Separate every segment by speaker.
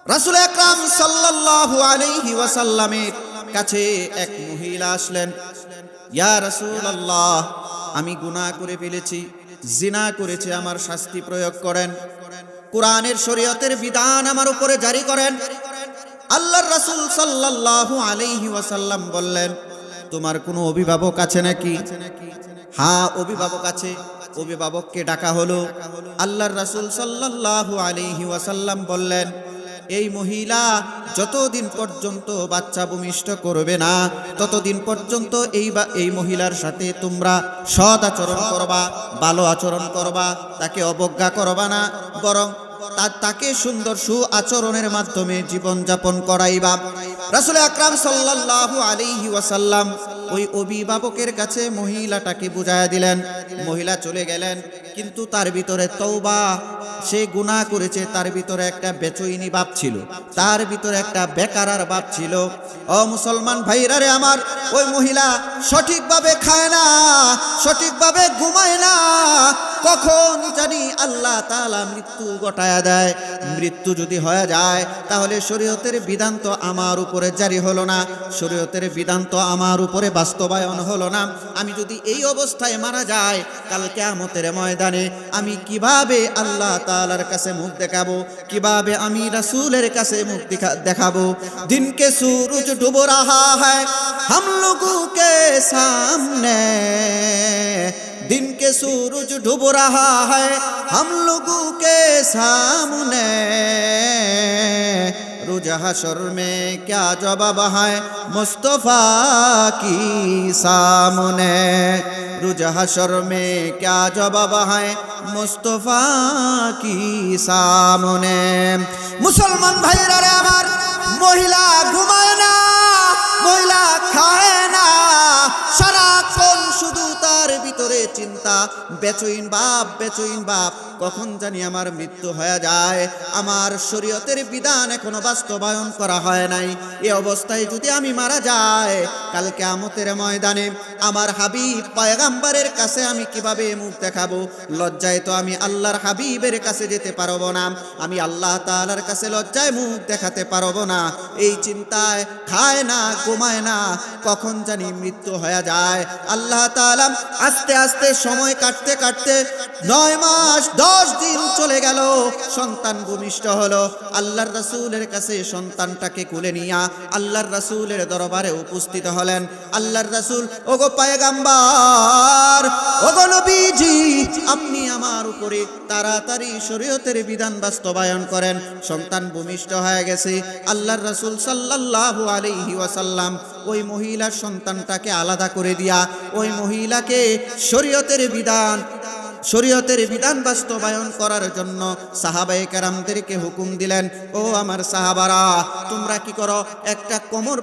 Speaker 1: রাসূল আকরাম সাল্লাল্লাহু আলাইহি ওয়াসাল্লামের কাছে এক মহিলা আসলেন। ইয়া রাসূলুল্লাহ, আমি গুনাহ করে ফেলেছি, জিনা করেছি, আমার শাস্তি প্রয়োগ করেন, কুরআনের শরীয়তের বিধান আমার উপরে জারি করেন। আল্লাহর রাসূল সাল্লাল্লাহু আলাইহি ওয়াসাল্লাম বললেন, তোমার কোনো অভিভাবক আছে নাকি? হ্যাঁ, অভিভাবক আছে। অভিভাবককে ডাকা হলো। আল্লাহর রাসূল সাল্লাল্লাহু আলাইহি ওয়াসাল্লাম বললেন, এই মহিলা যতদিন পর্যন্ত বাচ্চা ভূমিষ্ঠ করবে না, ততদিন পর্যন্ত এই মহিলার সাথে তোমরা সৎ আচরণ করবা, ভালো আচরণ করবা, তাকে অবজ্ঞা করবা না, বরং তাকে সুন্দর সু আচরণের মাধ্যমে জীবন যাপন করাইবা। রাসূল আকরাম সাল্লাল্লাহু আলাইহি ওয়াসাল্লাম ওই অভিভাবকের কাছে মহিলাটাকে বুঝায়া দিলেন। মহিলা চলে গেলেন, কিন্তু তার ভিতরে তওবা, সে গুনাহ করেছে, তার ভিতরে একটা বেচৈনি ভাব ছিল, তার ভিতরে একটা বেকারার ভাব ছিল। ও মুসলমান ভাইরা রে আমার, ওই মহিলা সঠিকভাবে খায় না, সঠিকভাবে ঘুমায় না, কখন জানি আল্লাহ তাআলা মৃত্যু ঘটায়া দেয়। মৃত্যু যদি হয়ে যায় তাহলে শরীয়তের বিধান তো আমার উপরে জারি হলো না, শরীয়তের বিধান তো আমার উপরে বাস্তবায়ন হলো না। আমি যদি এই অবস্থায় মারা যাই, কাল কিয়ামতের ময়দানে আমি কিভাবে আল্লাহ তাআলার কাছে মুখ দেখাবো, কিভাবে আমি রাসূলের কাছে মুখ দেখাবো? दिन के सूरज डूब रहा है हम लोगों के सामने, दिन के सूरज डूब रहा है हम लोगों के सामने, रोज हशर में क्या जवाब है मुस्तफा की सामने, रोज हशर में क्या जवाब है मुस्तफा की सामने। मुसलमान भाईरा रे আমার, মহিলা ঘুমায় না, মহিলা খায় না, সারাক্ষণ শুধু তার ভিতরে চিন্তা, বেচৈন বাপ, বেচৈন বাপ, কখন জানি আমার মৃত্যু হয়ে যায়, আমার শরীয়তের বিধান এখনো বাস্তবায়ন করা হয় নাই। এই অবস্থায় যদি আমি মারা যাই, কাল কিয়ামতের ময়দানে আমার হাবিব পয়গম্বরের কাছে আমি কিভাবে মুখ দেখাবো? লজ্জায় তো আমি আল্লাহর হাবিবের কাছে যেতে পারবো না, আমি আল্লাহ তাআলার কাছে লজ্জায় মুখ দেখাতে পারবো না। এই চিন্তায় খায় না, ঘুমায় না, কখন জানি মৃত্যু হয়ে যায়। আল্লাহ তাআলা আস্তে আস্তে সময় কাটতে কাটতে 9 মাস 10 দিন চলে গেল, সন্তান ভূমিষ্ঠ হলো। আল্লাহর রাসূলের কাছে সন্তানটাকে কোলে নিয়া আল্লাহর রাসূলের দরবারে উপস্থিত হলেন। আল্লাহর রাসূল, ওগো পয়গম্বর, ওগো নবীজি, আপনি আমার উপরে তাড়াতাড়ি শরীয়তের বিধান বাস্তবায়ন করেন, সন্তান ভূমিষ্ঠ হয়ে গেছে। আল্লাহর রাসূল সাল্লাল্লাহু আলাইহি ওয়াসাল্লাম ওই মহিলার সন্তানটাকে আলাদা করে দিয়া ওই মহিলাকে শরীয়তের বিধান বাস্তবায়ন করার জন্য সাহাবায়ে কেরামদেরকে হুকুম দিলেন, ও আমার সাহাবারা, তোমরা কি করো, একটা কোমর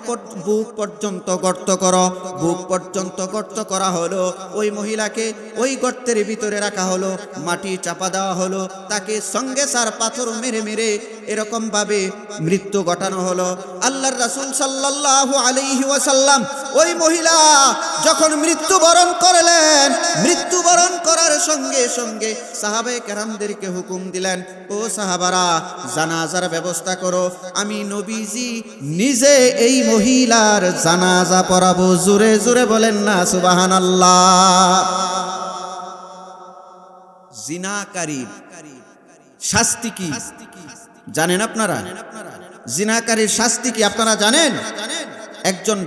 Speaker 1: বুক পর্যন্ত গর্ত করো। বুক পর্যন্ত গর্ত করা হলো, ওই মহিলাকে ওই গর্তের ভিতরে রাখা হলো, মাটি চাপা দেওয়া হলো, তাকে সঙ্গে সার পাথর মেরে মেরে এরকম ভাবে মৃত্যু ঘটানো হলো। আল্লাহর রাসূল সাল্লাল্লাহু আলাইহি ওয়াসাল্লাম ওই মহিলা যখন মৃত্যুবরণ করলেন, মৃত্যুবরণ করার সঙ্গে সঙ্গে সাহাবায়ে কেরামদেরকে হুকুম দিলেন, ও সাহাবারা, জানাজার ব্যবস্থা করো, আমি নবীজি নিজে এই মহিলার জানাজা পড়াবো। জোরে জোরে বলেন না সুবহানাল্লাহ। জিনাকারীর শাস্তি কি জানেন আপনারা? জিনাকারীর শাস্তি কি আপনারা জানেন? একজন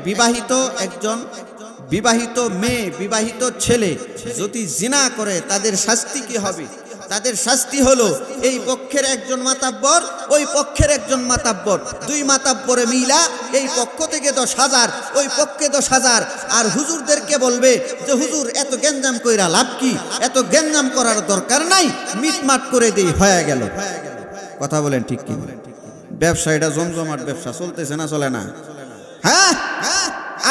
Speaker 1: বিবাহিত মেয়ে, বিবাহিত ছেলে যদি জিনা করে, তাদের শাস্তি কি হবে? তাদের শাস্তি হলো, এই পক্ষের একজন মাতাব্বর, ওই পক্ষের একজন মাতাব্বর, 2 মাতাব্বরে মিলা এই পক্ষ থেকে 10,000, ওই পক্ষে 10,000। আর হুজুরদেরকে বলবে যে হুজুর, এত গেঞ্জাম কইরা লাভ কি, এত গেঞ্জাম করার দরকার নাই, মিটমাট করে দেই, হয়ে গেল। কথা বলেন ঠিক কি? ব্যবসা এটা জমজমাট ব্যবসা, চলতেছে না চলে না? হ্যাঁ,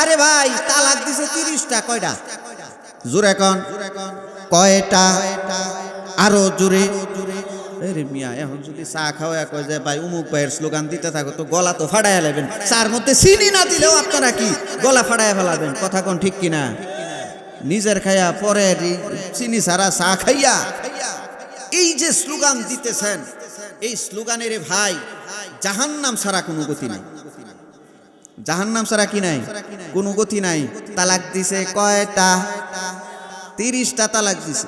Speaker 1: আরে ভাই, তালাক দিছে 30টা, কয়টা? জোরে এখন কয়টা? আরো জোরে। আরে মিয়া, এখন যদি চা খাওয়া কয় যে ভাই অমুক ভাইয়ের স্লোগান দিতে থাকো তো গলা তো ফাড়াইয়া নেবেন, চার মধ্যে চিনি না দিলেও আপনারা কি গলা ফাড়াইয়া ফেলাবেন? কথা কোন ঠিক কিনা? নিজের খাইয়া পরে চিনি ছাড়া চা খাইয়া এই যে স্লোগান দিতেছেন, এই স্লোগানের ভাই জাহান্নাম ছাড়া কোনো গতি নাই। জাহান্নাম ছাড়া কি নাই? কোনো গতি নাই। তালাক দিছে কয়টা? 30টা তালাক দিছে।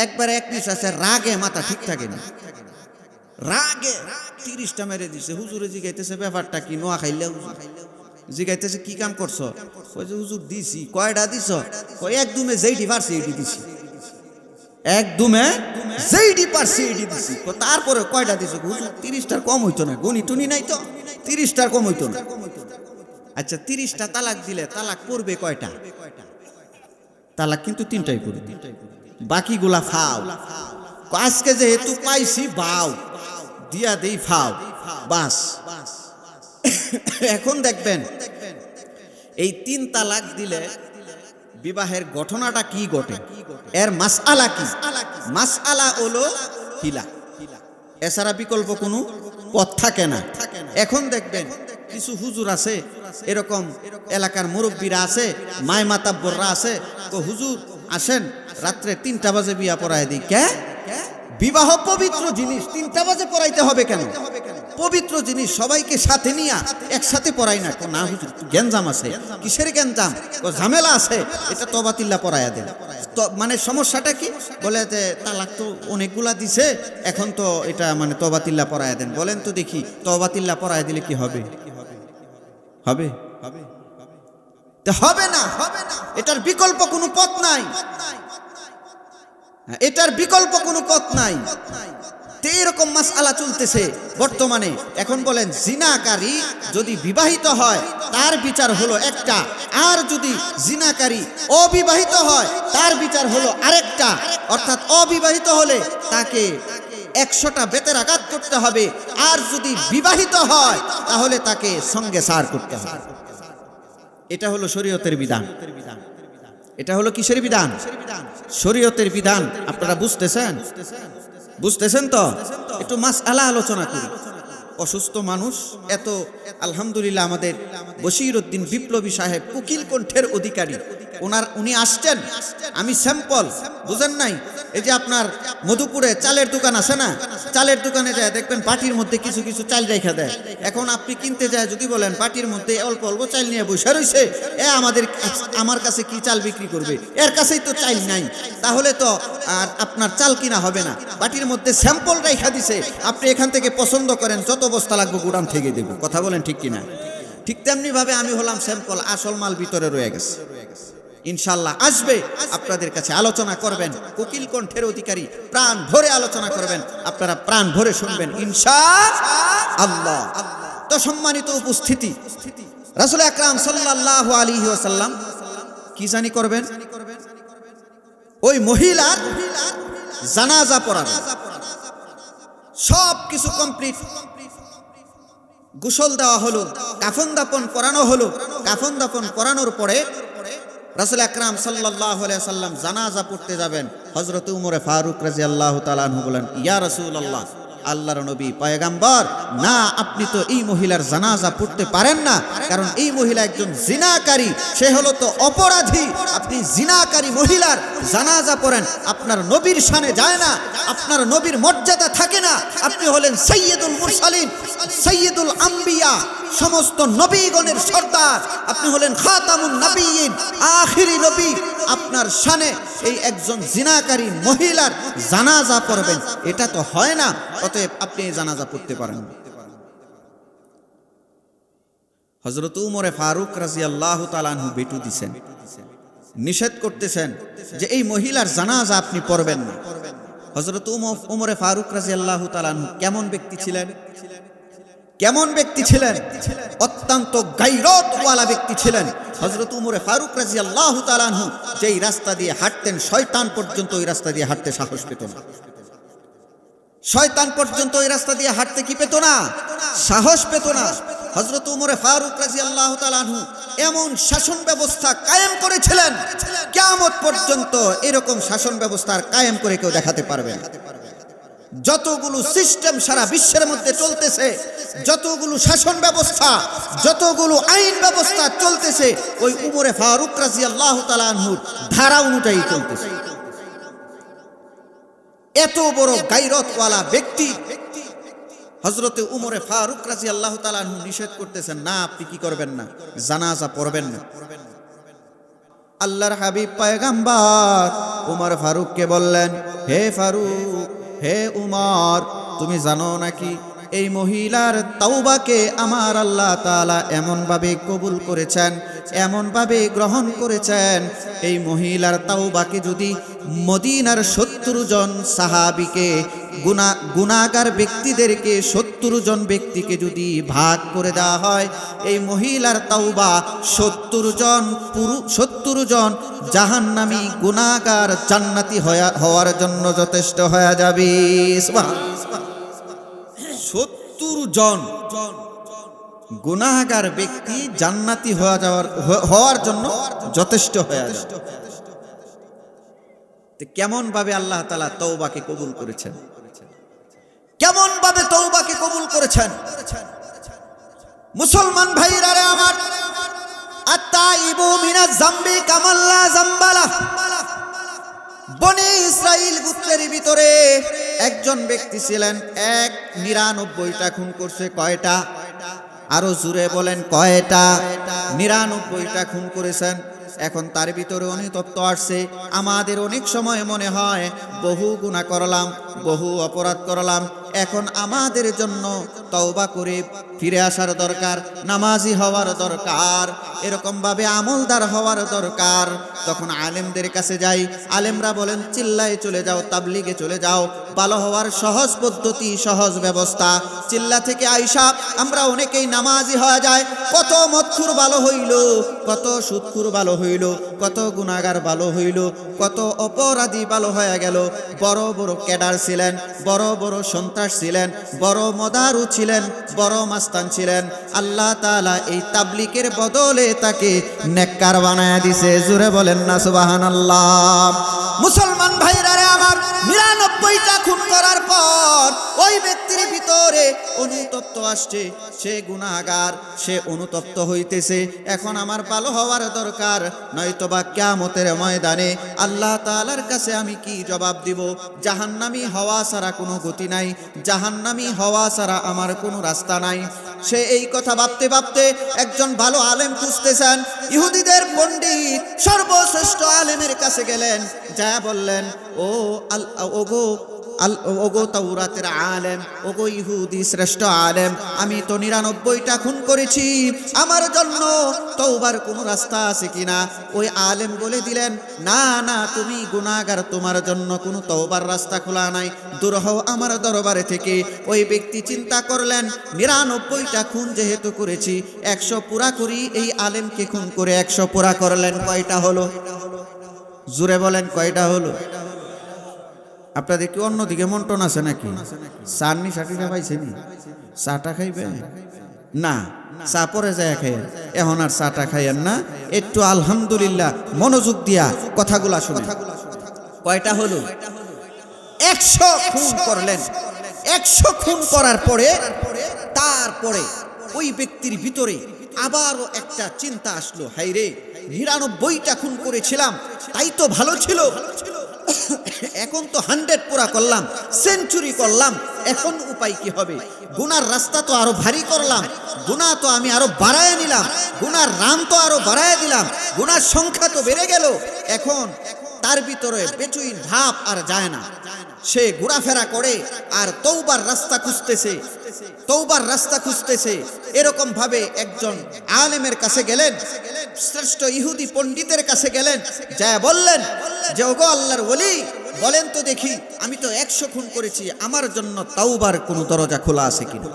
Speaker 1: একবার এক নিঃশ্বাসে রাগে মাথা ঠিক থাকে না, রাগে 30টা মেরে দিছে। হুজুরে জিগাইতেছে ব্যাপারটা কি? নোয়া খাইলে জিগাইতেছে কি কাম করছো? কই যে হুজুর দিছি। কয়টা দিছ? কই একদমে যেইটি পারছি এইটি দিছি, একদমে যেইটি পারছি এইটি দিছি। তারপরে কয়টা দিছ? হুজুর 30টার কম হইতো না, গণি টুনি নাই তো, 30টার কম হইতো না। আচ্ছা 30টা তালাক দিলে তালাক পড়বে কয়টা? তালাক কিন্তু 3টাই পড়বে, বাকিগুলা ফাও। আজকে যেহেতু পাইছি বাও দিয়া দেই ফাও, বাস। এখন দেখবেন এই 3 তালাক দিলে বিবাহের ঘটনাটা কি ঘটে, এর মাসআলা কি? মাসআলা হলো হিলা, এছাড়া বিকল্প কোনো পথ থাকে না। এখন দেখবেন কিছু হুজুর আছে, এরকম এলাকার মুরব্বীরা আছে, মায় মাতাব্বররা আছে, তো হুজুর আসেন রাত্রে 3টা বাজে বিয়া পড়ায় দিই। কে? বিবাহ পবিত্র জিনিস, 3টা বাজে পড়াইতে হবে কেন? পবিত্র জিনিস, সবাইকে সাথে নিয়ে একসাথে পড়াই না। না হুজুর গ্যাঞ্জাম আছে। কিসের গ্যাঞ্জাম? ঝামেলা আছে, এটা তবাতিল্লা পড়াইয়া দেন। তো মানে সমস্যাটা কি? বলে যে তালাক তো অনেকগুলা দিছে, এখন তো এটা মানে তবাতিল্লা পড়াইয়া দেন। বলেন তো দেখি, তবাতিল্লা পড়াইয়া দিলে কি হবে? হবে? হবে না। এটার বিকল্প কোনো পথ নাই, এটার বিকল্প কোনো পথ নাই। এরকম মাসআলা চলতেছে বর্তমানে। এখন বলেন জিনাকারী যদি বিবাহিত হয় তার বিচার হলো একটা, আর যদি জিনাকারী অবিবাহিত হয় তার বিচার হলো আরেকটা। অর্থাৎ অবিবাহিত হলে তাকে 100টা বেতের আঘাত করতে হবে, আর যদি বিবাহিত হয় তাহলে তাকে সঙ্গে সার করতে হবে। এটা হলো শরীয়তের বিধান। এটা হলো কিসের বিধান? শরীয়তের বিধান। আপনারা বুঝতেছেন? বুঝতেছেন তো? একটু মাসআলা আলোচনা করি। অসুস্থ মানুষ এত, আলহামদুলিল্লাহ আমাদের বশিরউদ্দিন বিপ্লবী সাহেব উকিল কণ্ঠের অধিকারী, উনি আসছেন। আমি স্যাম্পল, বুঝেন নাই? এই যে আপনার মধুপুরে চালের দোকান আছে না, চালের দোকানে যায় দেখবেন বাটির মধ্যে কিছু কিছু চাল রেখে দেয়। এখন আপনি কিনতে যায় যদি বলেন বাটির মধ্যে অল্প অল্প চাল নিয়ে বসে রয়েছে, আমার কাছে কি চাল বিক্রি করবে? এর কাছেই তো চাল নাই, তাহলে তো আর আপনার চাল কিনা হবে না। বাটির মধ্যে স্যাম্পল রেখা দিছে, আপনি এখান থেকে পছন্দ করেন, যত বস্তা লাগবে গুদাম থেকে দেব। কথা বলেন ঠিক কিনা? ঠিক তেমনি ভাবে আমি হলাম স্যাম্পল, আসল মাল ভিতরে রয়ে গেছে। ইনশাআল্লাহ আসবে, আপনাদের কাছে আলোচনা করবেন। উকিল কণ্ঠের অধিকারী, প্রাণ ভরে আলোচনা করবেন, আপনারা প্রাণ ভরে শুনবেন ইনশাআল্লাহ। তো সম্মানিত উপস্থিতি, রাসূল আকরাম সাল্লাল্লাহু আলাইহি ওয়াসাল্লাম কি জানি করবেন? ওই মহিলার জানাজা পড়াবেন। সব কিছু কমপ্লিট, গোসল দেওয়া হলো, কাফন দাফন করানো হলো। কাফন দাফন করানোর পরে রাসূল আকরাম সাল্লাল্লাহু আলাইহি ওয়াসাল্লাম জানাজা পড়তে যাবেন। হযরত উমর ফারুক রাদিয়াল্লাহু তাআলা আনহু বলেন, ইয়া রাসূলুল্লাহ, আল্লাহর নবী পয়গম্বর, না আপনি তো এই মহিলার জানাজা পড়তে পারেন না, কারণ এই মহিলা একজন জিনাকারী, সে হলো তো অপরাধী। আপনি জিনাকারী মহিলার জানাজা পড়েন, আপনার নবীর শানে যায় না, আপনার নবীর মর্যাদা থাকে না। আপনি হলেন সাইয়্যিদুল মুরসালিন, সাইয়্যিদুল আম্বিয়া, সমস্ত নবীগণের সর্দার। আপনি হলেন খাতামুন নবিয়্যিন, আখিরি নবী। আপনার শানে এই একজন জিনাকারী মহিলার জানাজা পড়বেন, এটা তো হয় না। অতএব আপনি এই জানাজা পড়তে পারেন। হযরত উমর ফারুক রাদিয়াল্লাহু তাআলা আনহু বেটু দিছেন, নিষেধ করতেছেন যে এই মহিলার জানাজা আপনি পড়বেন না। হযরত উমর ফারুক রাদিয়াল্লাহু তাআলা আনহু কেমন ব্যক্তি ছিলেন? কেমন ব্যক্তি ছিলেন? অত্যন্ত গায়রতওয়ালা ব্যক্তি ছিলেন। হযরত উমর ফারুক রাদিয়াল্লাহু তাআলা আনহু যেই রাস্তা দিয়ে হাঁটতেন, শয়তান পর্যন্ত ওই রাস্তা দিয়ে হাঁটতে সাহস পেত না। শয়তান পর্যন্ত ওই রাস্তা দিয়ে হাঁটতে কি পেত না? সাহস পেত না। হযরত উমর ফারুক রাদিয়াল্লাহু তাআলা আনহু এমন শাসন ব্যবস্থা কায়েম করেছিলেন, কিয়ামত পর্যন্ত এরকম শাসন ব্যবস্থা কায়েম করে কেউ দেখাতে পারবে না। যতগুলো সিস্টেম সারা বিশ্বের মধ্যে চলতেছে, যতগুলো শাসন ব্যবস্থা, যতগুলো আইন ব্যবস্থা চলতেছে, ওই উমর ফারুক রাদিয়াল্লাহু তাআলা আনহুর ধারা অনুযায়ী চলতেছে। এত বড় গায়রতওয়ালা ব্যক্তি হযরতে উমরে ফারুক রাদিয়াল্লাহু তাআলা আনহু নিষেধ করতেছেন, না আপনি কি করবেন না, জানাজা পড়বেন না। আল্লাহর হাবিব পয়গম্বর উমর ফারুককে বললেন, হে ফারুক, হে উমর, তুমি জানো নাকি এই মহিলার তাওবাকে আমার আল্লাহ তাআলা এমনভাবে কবুল করেছেন, এমনভাবে গ্রহণ করেছেন, এই মহিলার তাওবাকে যদি মদিনার 70 জন সাহাবীকে গুনাহগার ব্যক্তিদেরকে 70 জন ব্যক্তিকে যদি ভাগ করে দেওয়া হয়, এই মহিলার তাওবা 70 জন জাহান্নামী গুনাহগার জান্নাতি হওয়ার জন্য যথেষ্ট হয়ে যাবে। সুবহানাল্লাহ। 70 জন গুনাহগার ব্যক্তি জান্নাতি হওয়ার জন্য যথেষ্ট হয়ে যাবে। কেমন ভাবে আল্লাহ তাআলা তওবাকে কবুল করেছেন, কেমন ভাবে তওবাকে কবুল করেছেন। মুসলমান ভাইরা রে আমার, আত্তাইবু মিনাজ যামবি কামাল্লা যামবালা। বনি ইসরাইল গোত্রের ভিতরে একজন ব্যক্তি ছিলেন, 99টা খুন করছে। কয়টা? আরো জোরে বলেন, কয়টা? 99টা খুন করেছেন। এখন তার ভিতরে অনুতপ্ত আসছে। আমাদের অনেক সময় মনে হয় বহু গুনাহ করলাম, বহু অপরাধ করলাম, এখন আমাদের জন্য তওবা করে ফিরে আসার দরকার, নামাজি হওয়ার দরকার, এরকম ভাবে আমলদার হওয়ার দরকার। তখন আলেমদের কাছে যাই, আলেমরা বলেন চিল্লায় চলে যাও, তাবলিগে চলে যাও, ভালো হওয়ার সহজ পদ্ধতি, সহজ ব্যবস্থা। চিল্লা থেকে আইসা আমরা অনেকেই নামাজি হয়ে যায়। কত মদখুর ভালো হইল, কত সুদখুর ভালো হইল, কত গুনাহগার ভালো হইল, কত অপরাধী ভালো হয়ে গেল। বড় বড় ক্যাডার ছিলেন, বড় বড় সন্ত্রাস ছিলেন, বড় মদারু ছিলেন, বড় মাস্তান ছিলেন। আল্লাহ তাআলা এই তাবলিগের বদলে তাকে নেককার বানায়া দিছে। জোরে বলেন না সুবহানাল্লাহ। মুসলমান ভাইরা রে আমার, 99টা খুন করার পর ওই ব্যক্তির ভিতরে অনুতপ্ত আসছে। সে গুনাহগার, সে অনুতপ্ত হইতেছে। এখন আমার ভালো হওয়ার দরকার, নয়তোবা কিয়ামতের ময়দানে আল্লাহ তাআলার কাছে আমি কি জবাব দিব? জাহান্নামী হওয়া ছাড়া কোনো গতি নাই, জাহান্নামী হওয়া ছাড়া আমার কোনো রাস্তা নাই। সে এই কথা ভাবতে ভাবতে একজন ভালো আলেম খুঁজতেছেন। ইহুদিদের পণ্ডিত সর্বশ্রেষ্ঠ আলেমের কাছে গেলেন, যা বললেন, ওগো তাওরাতের আলেম, ওগো ইহুদি শ্রেষ্ঠ আলেম, আমি তো 99টা খুন করেছি, আমার জন্য তওবার কোনো রাস্তা আছে কিনা? ওই আলেম বলে দিলেন, না না, তুমি গুনাহগার, তোমার জন্য কোনো তওবার রাস্তা খোলা নাই, দূর হও আমার দরবারে থেকে। ওই ব্যক্তি চিন্তা করলেন, 99টা খুন যেহেতু করেছি, 100 পুরা করি। এই আলেমকে খুন করে 100 পুরা করলেন। কয়টা হলো? জোরে বলেন, কয়টা হলো? আপনাদের কি অন্যদিকে মন্টন আছে নাকি? চাটনি সাটিটা পাইছেনি? চাটা খাইবেন না? চা পরে যায় খাইয়েন, এখন আর চাটা খাইয়েন না, একটু আলহামদুলিল্লাহ মনোযোগ দিয়া কথাগুলা শুনে। কয়টা হলো? 100 খুন করলেন। 100 খুন করার পরে তারপরে ওই ব্যক্তির ভিতরে আবারও একটা চিন্তা আসলো, হাইরে 99টা খুন করেছিলাম, তাই তো ভালো ছিল, এখন তো 100 পুরা করলাম, সেঞ্চুরি করলাম, এখন উপায় কি হবে? গুনার রাস্তা তো আরো ভারী করলাম, গুনাহ তো আমি আরো বাড়ায় নিলাম, গুনার রান তো আরো বাড়ায় দিলাম, গুনার সংখ্যা তো বেড়ে গেল। এখন তার ভিতরে বেচুইন ভাব আর যায় না, সে ঘোরাফেরা করে আর তওবার রাস্তা খুঁজতেছে, তওবার রাস্তা খুঁজতেছে। এরকম ভাবে একজন আলেমের কাছে গেলেন, শ্রেষ্ঠ ইহুদি পণ্ডিতের কাছে গেলেন, যা বললেন যে, ওগো আল্লাহর ওলি, বলেন তো দেখি, আমি তো 100 খুন করেছি, আমার জন্য তওবার কোনো দরজা খোলা আছে কিনা?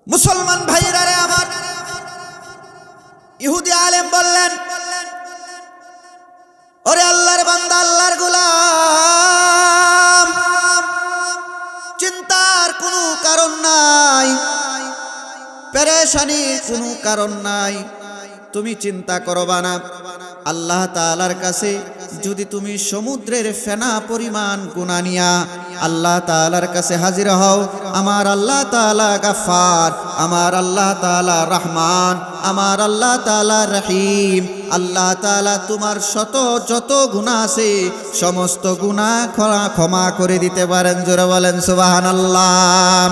Speaker 1: মুসলমান ভাইরা রে আমার, ইহুদি আলেম বললেন, ওরে আল্লাহর বান্দা, আল্লাহর গোলাম, চিন্তার কোনো কারণ নাই, পেরেশানির কোনো কারণ নাই, তুমি চিন্তা করবা না। আল্লাহ তাআলার কাছে যদি তুমি সমুদ্রের ফেনা পরিমাণ গুনাহ নিয়া আল্লাহ তাআলার কাছে হাজির হও। আমার আল্লাহ তাআলা গাফফার, আমার আল্লাহ তাআলা রহমান, আমার আল্লাহ তাআলা রহিম। আল্লাহ তাআলা তোমার যত গুনাহ আছে সমস্ত গুনাহ ক্ষমা করে দিতে পারেন। জোরে বলেন সুবহানাল্লাহ।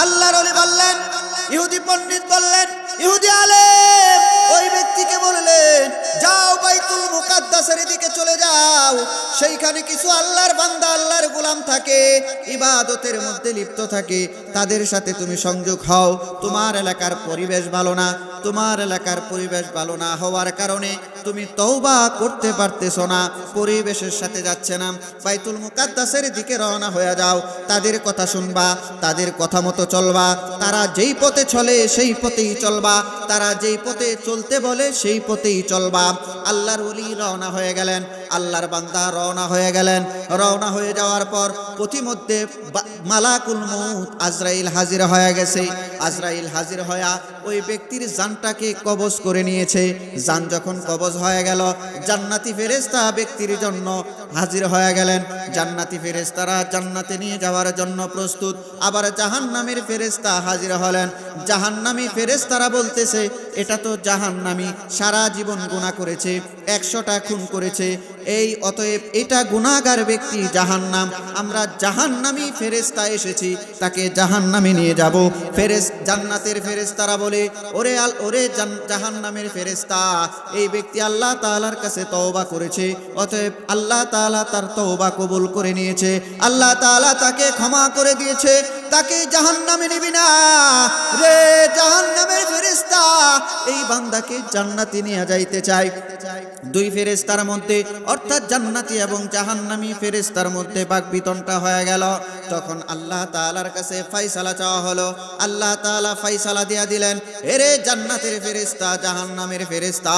Speaker 1: আল্লাহর ওলি বললেন, ইহুদি পণ্ডিত বললেন, ইহুদি আলেম ওই ব্যক্তিকে বললেন, যাও বাইতুল মুকাদ্দাসের দিকে চলে যাও, সেইখানে কিছু আল্লাহর বান্দা আল্লাহর গোলাম থাকে, ইবাদতের মধ্যে লিপ্ত থাকে, তাদের সাথে তুমি সংযোগ হও। তোমার এলাকার পরিবেশ ভালো না, তোমার এলাকার পরিবেশ ভালো না হওয়ার কারণে তুমি তওবা করতে পারতেছো না, পরিবেশের সাথে যাচ্ছে না। বাইতুল মুকাদ্দাসের দিকে রওনা হয়ে যাও, তাদের কথা শুনবা, তাদের কথা মতো চলবা, তারা যেই পথে চলে সেই পথেই চলবা, তারা যেই পথে চলতে বলে সেই পথেই চলবা। আল্লাহর ওলি রওনা হয়ে গেলেন, আল্লাহর বান্দা রওনা হয়ে গেলেন। রওনা হয়ে যাওয়ার পর পথিমধ্যে মালাকুল মউত আজরাইল হাজির হয়ে গেছে। আজরাইল হাজির হয়ে ওই ব্যক্তির জানটাকে কবজ করে নিয়েছে। জান যখন কবজ হয়ে গেল, জান্নাতি ফেরেশতা ব্যক্তির জন্য হাজির হয়ে গেলেন। জান্নাতি ফেরেশতারা জান্নাতে নিয়ে যাওয়ার জন্য প্রস্তুত। আবার জাহান্নামের ফেরেশতা হাজির হলেন। জাহান্নামী ফেরেশতারা বলতেছে, এটা তো জাহান্নামী, সারা জীবন গুনাহ করেছে, 100টা খুন করেছে, এই অতএব এটা গুনাহগার ব্যক্তি, জাহান্নাম। আমরা জাহান্নামী ফেরেশতা এসেছি, তাকে জাহান্নামে নিয়ে যাব। জান্নাতের ফেরেশতারা বলে, ওরে জাহান্নামের ফেরেশতা, এই ব্যক্তি আল্লাহ তাআলার কাছে তওবা করেছে, অতএব আল্লাহ তাআলা তার তওবা কবুল করে নিয়েছে, আল্লাহ তাআলা তাকে ক্ষমা করে দিয়েছে, তাকে জাহান্নামে নিবি না রে জাহান্নামের ফেরেশতা, এই বান্দাকে জান্নাতে নিয়ে যাইতে চাই। দুই ফেরেশতার মধ্যে অর্থাৎ জান্নাতি এবং জাহান্নামী ফেরেশতার মধ্যে বাকবিতণ্ডা হয়ে গেল। তখন আল্লাহ তাআলার কাছে ফয়সালা চাওয়া হলো। আল্লাহ তাআলা ফয়সালা দিয়া দিলেন, এরে জান্নাতের ফেরেশতা, জাহান্নামের ফেরেশতা,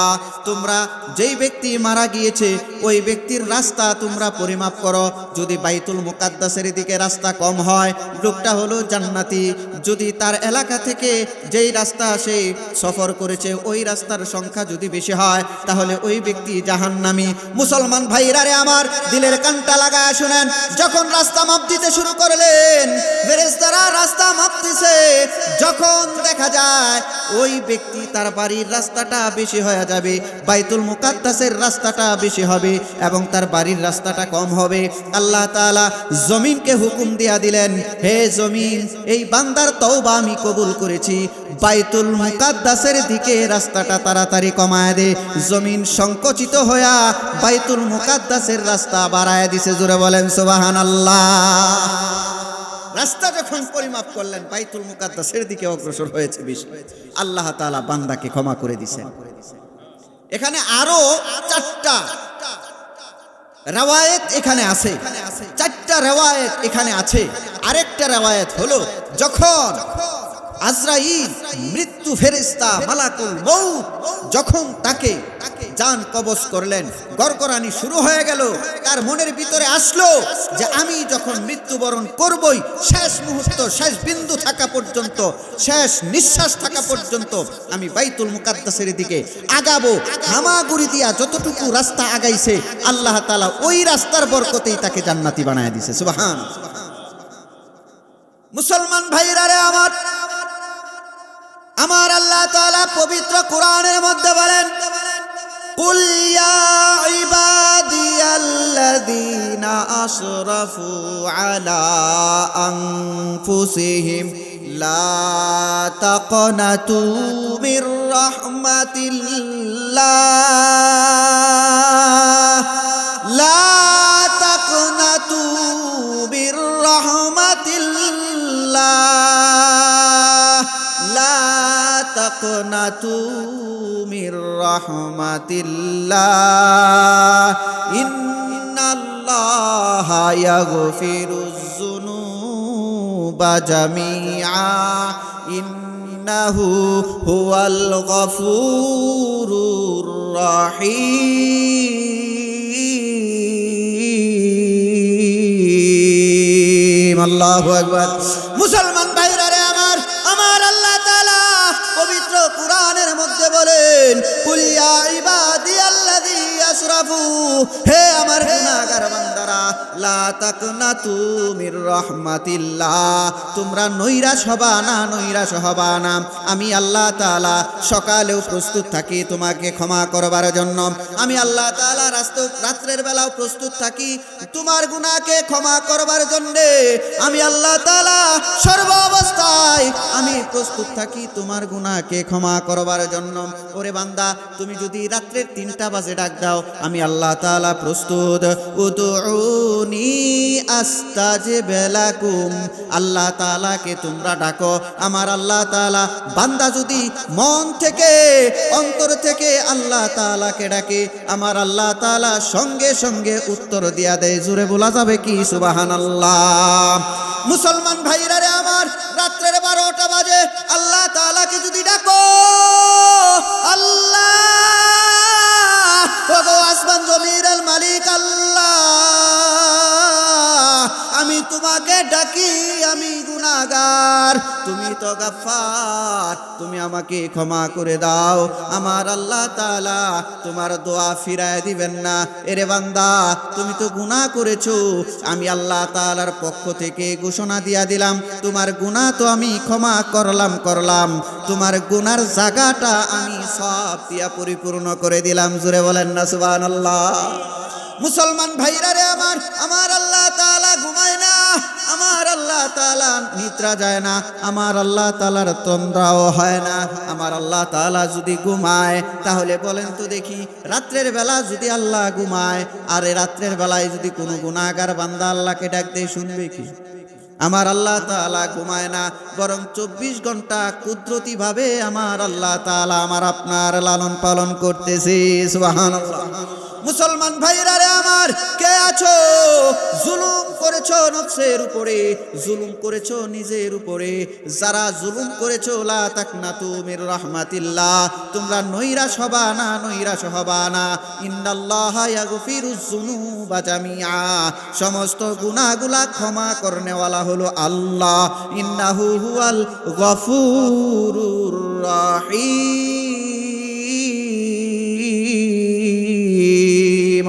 Speaker 1: তোমরা যেই ব্যক্তি মারা গিয়েছে ওই ব্যক্তির রাস্তা তোমরা পরিমাপ করো। যদি বাইতুল মুকাদ্দাসের দিকে রাস্তা কম হয়, লোকটা হলো জান্নাতি। যদি তার এলাকা থেকে যেই রাস্তা সে সফর করেছে ওই রাস্তার সংখ্যা যদি বেশি হয়, তাহলে ওই ব্যক্তি জাহান্নামী। মুসলমান ভাইরা রে আমার, দিলের কানটা লাগায় শুনেন, যখন রাস্তা মাপ দিতে শুরু করলেন, ফেরেশতারা রাস্তা মাপতেছে, যখন দেখা যায় ওই ব্যক্তি তার বাড়ির রাস্তাটা বেশি হয়ে যাবে, বাইতুল মুকাদ্দাসের রাস্তাটা বেশি হবে এবং তার বাড়ির রাস্তাটা কম হবে, আল্লাহ তাআলা জমিনকে হুকুম দিয়া দিলেন, হে জমিন, এই বান্দার তওবা আমি কবুল করেছি, বাইতুল মুকাদ্দাসের দিকে রাস্তাটা তাড়াতাড়ি কমায় দে। জমিন সংকুচিত হইয়া বাইতুল মুকাদ্দাসের রাস্তা বাড়ায় দিছে। জোরে বলেন সুবহানাল্লাহ। রাস্তা যখন পরিমাপ করলেন, বাইতুল মুকাদ্দাসের দিকে অগ্রসর হয়েছে বেশি, আল্লাহ তাআলা বান্দাকে ক্ষমা করে দিয়েছেন। এখানে আরো 4টা রওয়ায়াত এখানে আছে, 4টা রওয়ায়াত এখানে আছে। আরেকটা রওয়ায়াত হলো, যখন আজরাইল মৃত্যু ফেরেশতা মালাকুল মউত যখন তাকে জান কবজ করলেন, গড়গড়ানি শুরু হয়ে গেল, তার মনের ভিতরে আসলো যে আমি যখন মৃত্যুবরণ করবই, শেষ মুহূর্ত, শেষ বিন্দু থাকা পর্যন্ত, শেষ নিঃশ্বাস থাকা পর্যন্ত আমি বাইতুল মুকাদ্দাসের দিকে আগাবো। হামাগুড়ি দিয়া যতটুকু রাস্তা আগাইছে, আল্লাহ তাআলা ওই রাস্তার বরকতেই তাকে জান্নাতি বানায় দিয়েছে। সুবহান। মুসলমান ভাইরা রে আমার আল্লাহ তাআলা পবিত্র কোরআনের মধ্যে বলেন, কুল ইয়া ইবাদিয়াল্লাযীনা আসরাফু আলা আনফুসিহিম লা তাকনাতু মির রাহমাতিল্লাহ, লা তাকনাতু মির রাহমাতিল্লাহ, লা তাকনাতু মির রাহমাতিল্লাহ, ইন্নাল্লাহা ইয়াগফিরুয যুনুবা জামিআ, ইন্নাহু হুয়াল গফুরুর রাহিম। আল্লাহু আকবার। মুসলমান ভাইরা রে আমার আল্লাহ তাআলা পবিত্র কোরআনের মধ্যে বলেন, কুল ইয়া ইবাদিয়াল্লাযী আসরাফু, হে আমার গুনাহগার বান্দারা, লা তাকনাতু মির রাহমাতিল্লাহ, তোমরা নৈরাশ হবা না, নৈরাশ হবা না। আমি আল্লাহ তাআলা সকালেও প্রস্তুত থাকি তোমাকে ক্ষমা করবার জন্য, আমি আল্লাহ তাআলা রাত্রের বেলাও প্রস্তুত থাকি তোমার গুনাহকে ক্ষমা করবার জন্য, আমি আল্লাহ তাআলা সর্ব অবস্থায় আমি প্রস্তুত থাকি তোমার গুনাহকে ক্ষমা করবার জন্য। ওরে বান্দা, তুমি যদি রাত্রের 3টা বাজে ডাক দাও, আমি আল্লাহ তাআলা প্রস্তুত। উদউনি আস্তাজিব লাকুম, আল্লাহ তাআলাকে তোমরা ডাকো, আমার আল্লাহ তাআলা বান্দা যদি মন থেকে অন্তর থেকে আল্লাহ তাআলাকে ডাকে, আমার আল্লাহ তাআলা সঙ্গে সঙ্গে উত্তর দিয়া দেয়। জোরে বলা যাবে কি সুবহানাল্লাহ? মুসলমান ভাইরা রে আমার, রাত্রের 12টা বাজে আল্লাহ তাআলাকে যদি ডাকো, আল্লাহ ওগো আসমান জমিনের মালিক আল্লাহ, আমি তোমাকে ডাকি, আমি গুনাহগার, তুমি তো গাফফার, তুমি আমাকে ক্ষমা করে দাও। আমার আল্লাহ তাআলা তোমার দোয়া ফিরায় দিবেন না। এরে বান্দা, তুমি তো গুনাহ করেছো, আমি আল্লাহ তাআলার পক্ষ থেকে ঘোষণা দিয়া দিলাম, তোমার গুনাহ তো আমি ক্ষমা করলাম, তোমার গুনার জায়গাটা আমি সব দিয়া পরিপূর্ণ করে দিলাম। জোরে বলেন না সুবহানাল্লাহ? মুসলমান ভাইরা রে আমার, আমার আল্লাহ তাআলা ঘুমায় না, আমার আল্লাহ তাআলা নিদ্রা যায় না, আমার আল্লাহ তাআলার তন্দ্রাও হয় না। আমার আল্লাহ তাআলা যদি ঘুমায়, তাহলে বলেন তো দেখি, রাত্রের বেলা যদি আল্লাহ ঘুমায়, আর রাত্রের বেলায় যদি কোনো গুনাহগার বান্দা আল্লাহকে ডাক দেয়, শুনবে কি? আমার আল্লাহ তাআলা ঘুমায় না, বরং 24 ঘন্টা কুদরতি ভাবে আমার আল্লাহ তাআলা আমার আপনার লালন পালন করতেছে। সুবহানাল্লাহ। মুসলমান ভাইরা রে আমার, কে আছো জুলুম করেছো নফসের উপরে, জুলুম করেছো নিজের উপরে, যারা জুলুম করেছো লা তাকনাতু মির রাহমাতিল্লাহ, তোমরা নৈরাশ হবা না, নৈরাশ হবা না। ইন্নাল্লাহা ইয়াগফিরুজ যুনুবা জামিআ, সমস্ত গুনাহগুলা ক্ষমা করনেওয়ালা হলো আল্লাহ। ইন্নাহু হুয়াল গফুরুর রাহিম।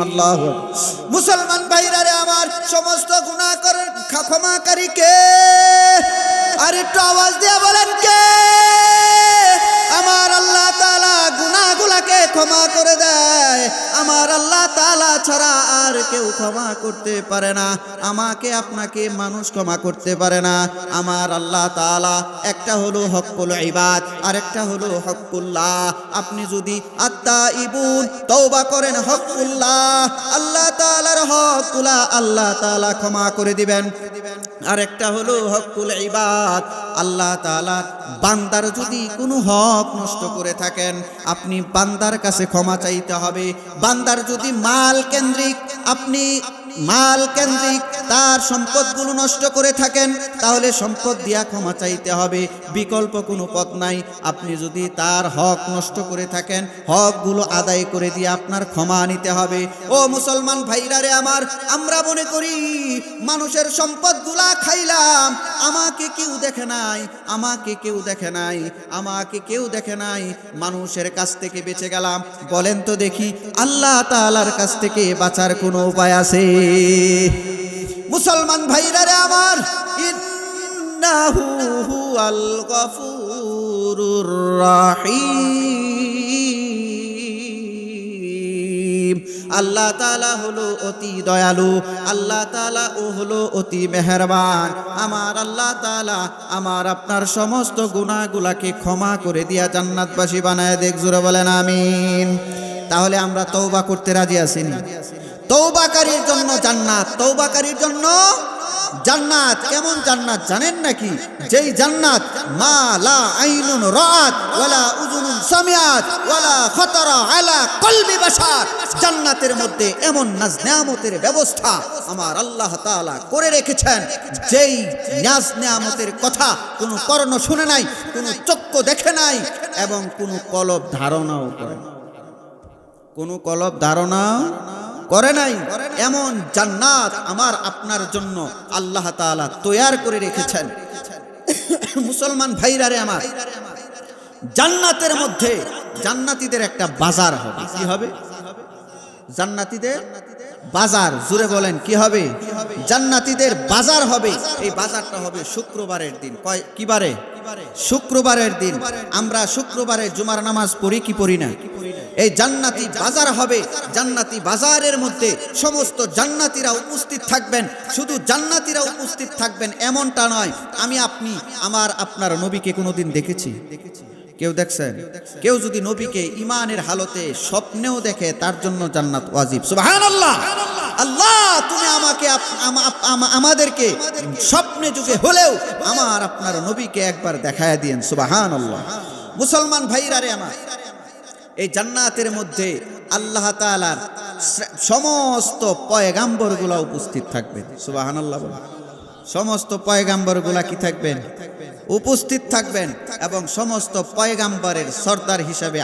Speaker 1: আল্লাহু আকবার। মুসলমান ভাইরা রে আমার, সমস্ত গুনাহ ক্ষমাকারী কে? আর একটু আওয়াজ দিয়ে বলেন কে? আমার আল্লাহ তাআলা গুনাহগুলাকে ক্ষমা করে দেয়, আমার আল্লাহ তাআলা ছাড়া আর কেউ ক্ষমা করতে পারে না। আমাকে আপনাকে মানুষ ক্ষমা করতে পারে না। আমার আল্লাহ তাআলা একটা হলো হক্কুল ইবাদ, আর একটা হলো হক্কুল্লাহ। আপনি যদি আত্তাইবুন তওবা করেন হক্কুল্লাহ, আল্লাহ তাআলার হকগুলা আল্লাহ তাআলা ক্ষমা করে দিবেন। আর একটা হলো হক্কুল ইবাদ, আল্লাহ তাআলা বান্দার যদি কোনো হক নষ্ট করে থাকেন, আপনি বান্দার কাছে ক্ষমা চাইতে হবে। বান্দার যদি মাল কেন্দ্রিক, আপনি মাল কেন্দ্রিক তার সম্পদগুলো নষ্ট করে থাকেন, তাহলে সম্পদ দিয়া ক্ষমা চাইতে হবে, বিকল্প কোনো পথ নাই। আপনি যদি তার হক নষ্ট করে থাকেন, হকগুলো আদায় করে দিয়ে আপনার ক্ষমা নিতে হবে। ও মুসলমান ভাইরা রে আমার, আমরা মনে করি মানুষের সম্পদগুলা খাইলাম, আমাকে কেউ দেখে নাই, আমাকে কেউ দেখে নাই, আমাকে কেউ দেখে নাই, মানুষের কাছ থেকে বেঁচে গেলাম। বলেন তো দেখি, আল্লাহ তাআলার কাছ থেকে বাঁচার কোনো উপায় আছে? মুসলমান ভাইরা রে আমার, ইন্নাহু হুয়াল গফুরুর রাহিম। আল্লাহ তাআলা হলো অতি দয়ালু, আল্লাহ তাআলা ও হলো অতি মেহেরবান। আমার আল্লাহ তাআলা আমার আপনার সমস্ত গুনাহগুলাকে ক্ষমা করে দিয়া জান্নাতবাসী বানায় দেখ। জোরে বলেন আমিন। তাহলে আমরা তওবা করতে রাজি আছি না? তওবাকারীর জন্য জান্নাত, তওবাকারীর জন্য জান্নাত। কেমন জান্নাত জানেন নাকি? যেই জান্নাত মা লা আইনুন রাআত ওয়ালা উযুনুন সামিআত ওয়ালা খাতারা আলা কলবি বাশার। জান্নাতের মধ্যে এমন নাজ নেয়ামতের ব্যবস্থা আমার আল্লাহ তাআলা করে রেখেছেন, যেই নাজ নেয়ামতের কথা কোনো কর্ণ শুনে নাই, কোনো চক্ষু দেখে নাই, এবং কোনো কলব ধারণাও করে নাই, কোনো কলব ধারণা করে নাই। এমন জান্নাত আমার আপনার জন্য আল্লাহ তাআলা তৈয়ার করে রেখেছেন। মুসলমান ভাইরা রে আমার, জান্নাতের মধ্যে জান্নাতীদের একটা বাজার হবে। কি হবে? জান্নাতীদের বাজার, জুড়ে বলেন কি হবে? জান্নাতীদের বাজার হবে। এই বাজারটা হবে শুক্রবারের দিন। কি বারে? শুক্রবারের দিন। আমরা শুক্রবারে জুমার নামাজ পড়ি কি পড়ি না? এই জান্নাতি বাজার হবে। জান্নাতি বাজারের মধ্যে সমস্ত জান্নাতীরা উপস্থিত থাকবেন। শুধু জান্নাতীরা উপস্থিত থাকবেন এমনটা নয়। আমি আপনি আপনার নবীকে কোনোদিন দেখেছি? কেউ দেখছেন? কেউ যদি নবীকে ঈমানের হালতে স্বপ্নেও দেখে তার জন্য জান্নাত ওয়াজিব। সুবহানাল্লাহ। আল্লাহ তুমি আমাদেরকে স্বপ্নে যুগে হলেও আপনার নবীকে একবার দেখায় দিয়েন। সুবহানাল্লাহ। মুসলমান ভাইরা রে আমার, এই জান্নাতের মধ্যে আল্লাহ তাআলার সমস্ত পয়গাম্বরগুলা উপস্থিত থাকবেন। সুবহানাল্লাহ। সমস্ত পয়গাম্বরগুলা কি থাকবেন? উপস্থিত থাকবেন। এবং সমস্ত পয়গাম্বরের সর্দার হিসাবে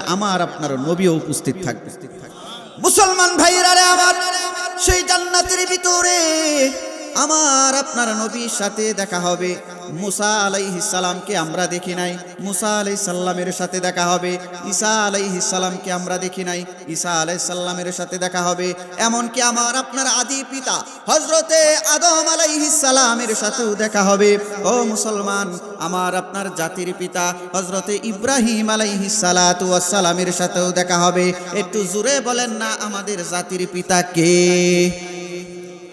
Speaker 1: আপনার নবীও উপস্থিত থাকবে। মুসলমান ভাইরা রে আমার, সেই জান্নাতের ভিতরে আপনার নবীর সাথে দেখা হবে। মুসা আলাইহিস সালামকে আমরা দেখি নাই, মুসা আলাইহিস সালামের সাথে দেখা হবে। ঈসা আলাইহিস সালামকে আমরা দেখি নাই, ঈসা আলাইহিস সালামের সাথে দেখা হবে। এমনকি আপনার আদি পিতা হযরতে আদম আলাইহিস সালামের সাথেও দেখা হবে। ও মুসলমান, আপনার জাতির পিতা হযরতে ইব্রাহিম আলাইহিস সালাতু ওয়াস সালামের সাথেও দেখা হবে। একটু জোরে বলেন না, আমাদের জাতির পিতা কে?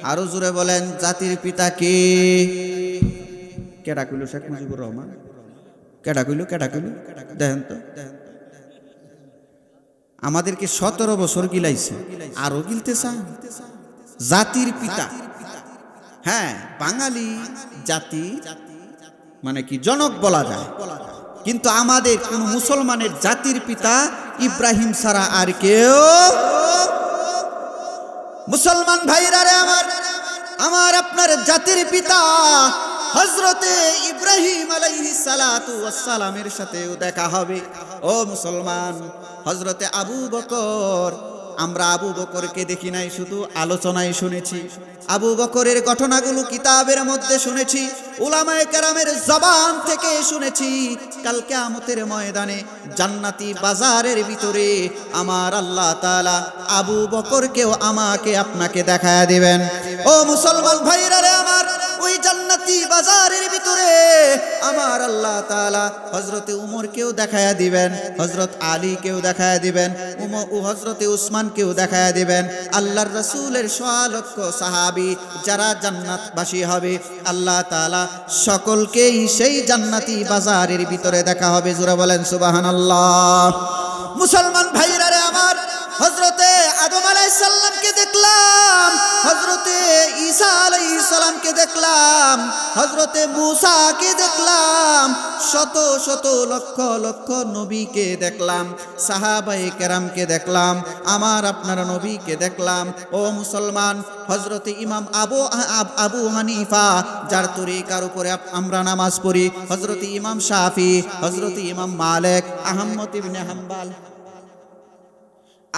Speaker 1: আরো জোরে বলেন, জাতির পিতা কে? কেডা কইল? শেখ মুজিবুর রহমান। কেডা কইল? দেখেন তো, আমাদেরকে 17 বছর গিলাইছে, আরো গিলতে চান? জাতির পিতা, হ্যাঁ, বাঙালি জাতি মানে কি জনক বলা যায়, কিন্তু আমাদের কোন মুসলমানের জাতির পিতা ইব্রাহিম ছাড়া আর কেউ। মুসলমান ভাইরা রে আমার আপনার জাতির পিতা হযরতে ইব্রাহিম আলাইহিস সালাতু ওয়াস সালামের সাথেও দেখা হবে। ও মুসলমান, হযরতে আবু বকর, আমরা আবু বকরকে দেখি নাই, শুধু আলোচনায় শুনেছি। আবু বকরের ঘটনাগুলো কিতাবের মধ্যে শুনেছি, উলামায়ে কেরামের জবান থেকে শুনেছি। কাল কিয়ামতের ময়দানে জান্নাতি বাজারের ভিতরে আল্লাহ তাআলা আবু বকরকেও আমাকে আপনাকে দেখায়া দিবেন। ও মুসলমান ভাইরা রে আমার, ওই জান্নাতি বাজারের ভিতরে আল্লাহ তাআলা হযরতে উমরকেও দেখায়া দিবেন, হযরত আলীকেও দেখায়া দিবেন, হযরতে উসমানকেও দেখায়া দিবেন। আল্লাহর রাসূলের 100 লক্ষ সাহাবী যারা জান্নাতবাসী হবে, আল্লাহ তাআলা সকলকেই সেই জান্নাতি বাজারের ভিতরে দেখা হবে। জোরে বলেন সুবহানাল্লাহ। মুসলমান ভাইরা রে আমার, হযরতে আদম আলাইহিস সালামকে দেখলাম, হযরতে ঈসা আলাইহিস সালামকে দেখলাম, হযরতে মুসাকে দেখলাম, শত শত লক্ষ লক্ষ নবীকে দেখলাম, সাহাবায়ে কেরামকে দেখলাম, আপনার নবীকে দেখলাম। ও মুসলমান, হযরতে ইমাম আবু হানিফা, যার তরিকার উপরে আমরা নামাজ পড়ি, হযরতে ইমাম শাফি, হযরতে ইমাম মালিক,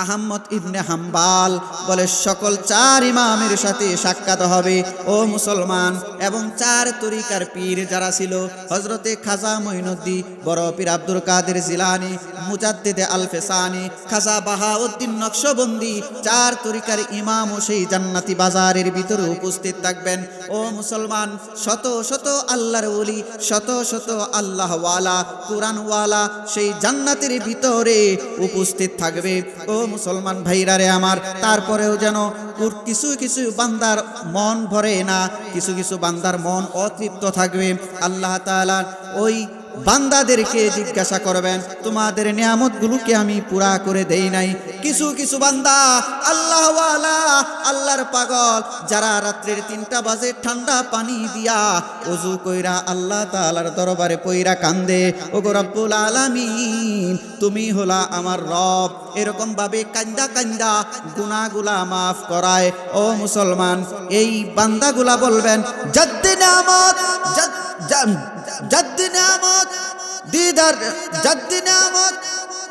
Speaker 1: আহমদ ইবনে হাম্বাল বলে সকল 4 ইমামের সাথে সাক্ষাৎ হবে। ও মুসলমান, এবং 4 তরিকার পীর যারা ছিল, হযরতে খাজা মঈনুদ্দিন, বড় পীর আব্দুল কাদের জিলানী, মুজাদ্দিদে আল ফেসানি, খাজা বাহাউদ্দিন নকশবন্দি, 4 তরিকার ইমামও সেই জান্নাতি বাজারের ভিতরে উপস্থিত থাকবেন। ও মুসলমান, শত শত আল্লাহর ওলি, শত শত আল্লাহওয়ালা, কুরআনওয়ালা সেই জান্নাতের ভিতরে উপস্থিত থাকবে। ও মুসলমান ভাইরা রে আমার, তারপরেও যেন কিছু কিছু বান্দার মন ভরে না, কিছু কিছু বান্দার মন অতৃপ্ত থাকবে। আল্লাহ তাআলা ওই বান্দাদেরকে জিজ্ঞাসা করবেন, তোমাদের নিয়ামতগুলোকে আমি পুরা করে দেই নাই? কিছু কিছু বান্দা আল্লাহওয়ালা, আল্লাহর পাগল, যারা রাত্রের 3টা বাজে ঠান্ডা পানি দিয়া ওযু কইরা আল্লাহ তাআলার দরবারে পইরা কান্দে, ওগো রব্বুল আলামিন তুমি হলা আমার রব, এরকম ভাবে কান্দা কান্দা গুনাহগুলা মাফ করায়। ও মুসলমান, এই বান্দাগুলা বলবেন, জাদ্দ নিয়ামত,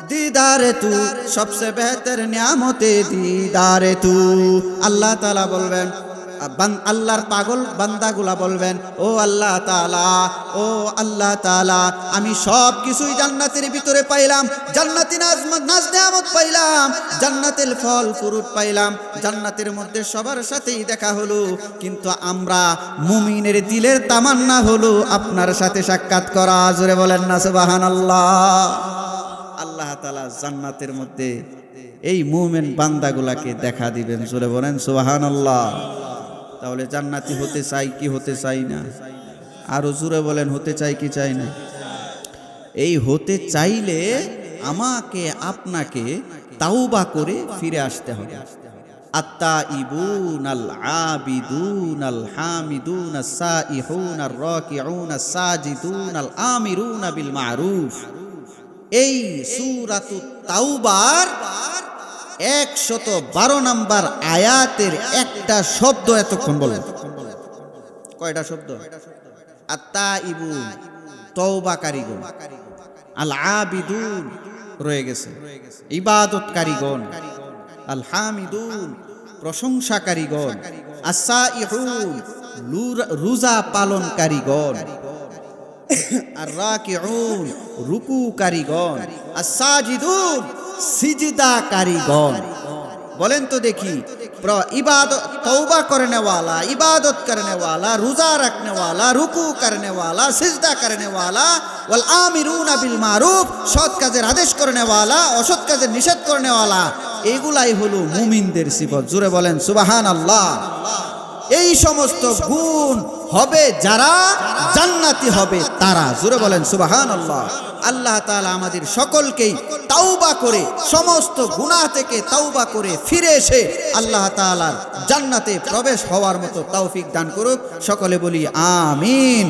Speaker 1: दीदार तू सबसे बेहतर नियामते दीदार तू। আল্লাহ তাআলা বলবেন, আল্লাহর পাগল বান্দাগুলা বলবেন, ও আল্লাহ তাআলা, ও আল্লাহ তাআলা, আমি সব কিছুই জান্নাতের ভিতরে পাইলাম, জান্নাতি নাজ নেয়ামত পাইলাম, জান্নাতের ফল ফ্রুট পাইলাম, জান্নাতের মধ্যে সবার সাথেই দেখা হলো, কিন্তু আমরা মুমিনের দিলের তামান্না হলো আপনার সাথে সাক্ষাৎ করা। জোরে বলেন না সুবহানাল্লাহ। আল্লাহ তাআলা জান্নাতের মধ্যে এই মুমিন বান্দাগুলাকে দেখা দিবেন। জোরে বলেন সুবহানাল্লাহ। তাহলে জান্নাতি হতে চাই কি হতে চাই না? আরো জোরে বলেন, হতে চাই কি চাই না? এই হতে চাইলে আমাকে আপনাকে তাওবা করে ফিরে আসতে হবে। আত্তাইবুনাল আবিদুনাল হামিদুনাস সাইহুনার রাকিউনাস সাজিদুনাল আমিরুনা বিল মারুফ। এই সূরাতুত তাওবার 112 নম্বর আয়াতের একটা শব্দ এতক্ষণ বলল। কয়টা শব্দ? আত্তাইবুন তওবাকারীগণ, আল আবিদুন রয়ে গেছে ইবাদতকারীগণ, আল হামিদুন প্রশংসাকারীগণ, আস-সাইহুন রোজা পালনকারীগণ, আর রাকিউন রুকুকারীগণ, আস-সাজিদুন সিজদাকারীগণ। বলেন তো দেখি, इबादत तौबा करने वाला, इबादत करने वाला, रोजा रखने वाला, रुकू करने वाला, सिजदा करने वाला, वल आमिरूना बिल मारूफ, সৎ কাজের আদেশ করনে वाला, অসৎ কাজের নিষেধ করনে वाला, এগুলাই হলো মুমিনদের সিফত। জোরে বলেন সুবহানাল্লাহ। এই সমস্ত গুণ হবে যারা, জান্নাতি হবে তারা। জোরে বলেন সুবহানাল্লাহ। আল্লাহ তাআলা আমাদের সকলকেই তাওবা করে, সমস্ত গুনাহ থেকে তাওবা করে ফিরে এসে আল্লাহ তাআলার জান্নাতে প্রবেশ হওয়ার মতো তৌফিক দান করুক। সকলে বলি আমিন।